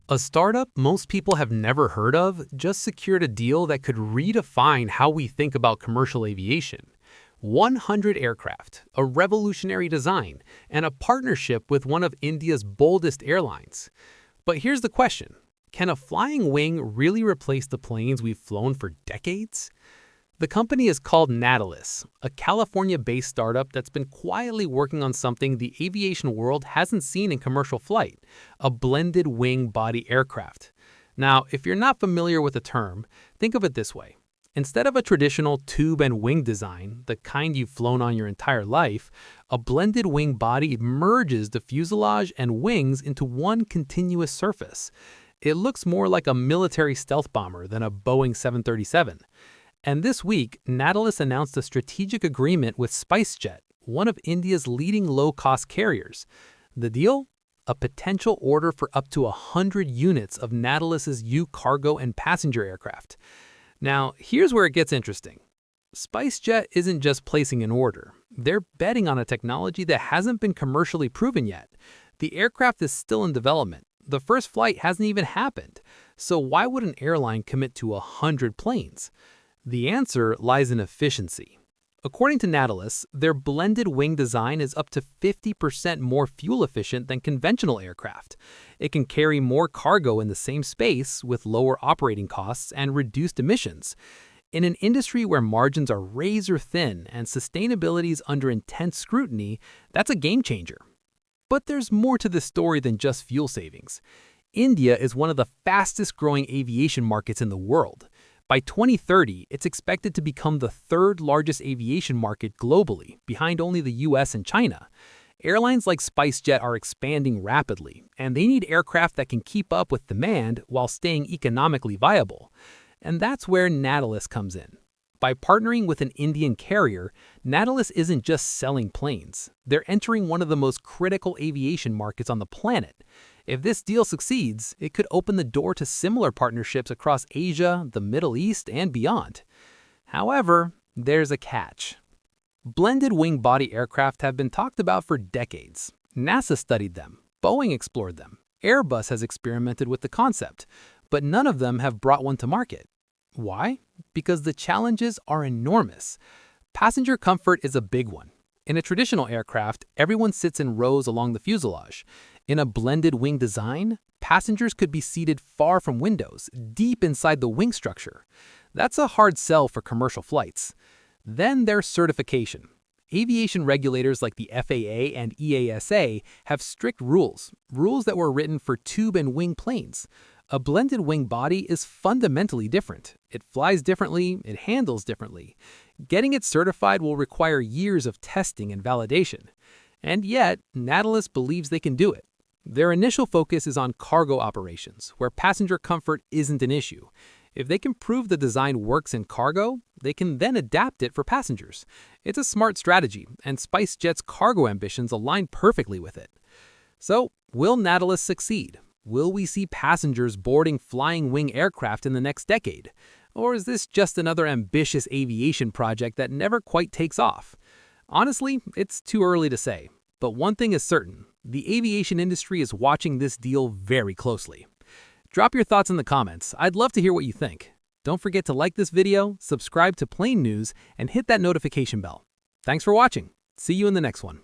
A startup most people have never heard of just secured a deal that could redefine how we think about commercial aviation. 100 aircraft, a revolutionary design, and a partnership with one of India's boldest airlines. But here's the question. Can a flying wing really replace the planes we've flown for decades? The company is called Natilus, a California-based startup that's been quietly working on something the aviation world hasn't seen in commercial flight, a blended wing-body aircraft. Now, if you're not familiar with the term, think of it this way. Instead of a traditional tube and wing design, the kind you've flown on your entire life, a blended wing body merges the fuselage and wings into one continuous surface. It looks more like a military stealth bomber than a Boeing 737. And this week, Natilus announced a strategic agreement with SpiceJet, one of India's leading low-cost carriers. The deal? A potential order for up to 100 units of Natilus's cargo and passenger aircraft. Now, here's where it gets interesting. SpiceJet isn't just placing an order. They're betting on a technology that hasn't been commercially proven yet. The aircraft is still in development. The first flight hasn't even happened. So why would an airline commit to 100 planes? The answer lies in efficiency. According to Natilus, their blended wing design is up to 50% more fuel efficient than conventional aircraft. It can carry more cargo in the same space with lower operating costs and reduced emissions. In an industry where margins are razor thin and sustainability is under intense scrutiny, that's a game changer. But there's more to this story than just fuel savings. India is one of the fastest growing aviation markets in the world. By 2030, it's expected to become the third largest aviation market globally, behind only the US and China. Airlines like SpiceJet are expanding rapidly, and they need aircraft that can keep up with demand while staying economically viable. And that's where Natilus comes in. By partnering with an Indian carrier, Natilus isn't just selling planes. They're entering one of the most critical aviation markets on the planet. If this deal succeeds, it could open the door to similar partnerships across Asia, the Middle East, and beyond. However, there's a catch. Blended wing-body aircraft have been talked about for decades. NASA studied them, Boeing explored them, Airbus has experimented with the concept, but none of them have brought one to market. Why? Because the challenges are enormous. Passenger comfort is a big one. In a traditional aircraft, everyone sits in rows along the fuselage. In a blended wing design, passengers could be seated far from windows, deep inside the wing structure. That's a hard sell for commercial flights. Then there's certification. Aviation regulators like the FAA and EASA have strict rules that were written for tube and wing planes. A blended wing body is fundamentally different. It flies differently, it handles differently. Getting it certified will require years of testing and validation. And yet, Natilus believes they can do it. Their initial focus is on cargo operations, where passenger comfort isn't an issue. If they can prove the design works in cargo, they can then adapt it for passengers. It's a smart strategy, and SpiceJet's cargo ambitions align perfectly with it. So, will Natilus succeed? Will we see passengers boarding flying wing aircraft in the next decade? Or is this just another ambitious aviation project that never quite takes off? Honestly, it's too early to say. But one thing is certain, the aviation industry is watching this deal very closely. Drop your thoughts in the comments. I'd love to hear what you think. Don't forget to like this video, subscribe to Plane News, and hit that notification bell. Thanks for watching. See you in the next one.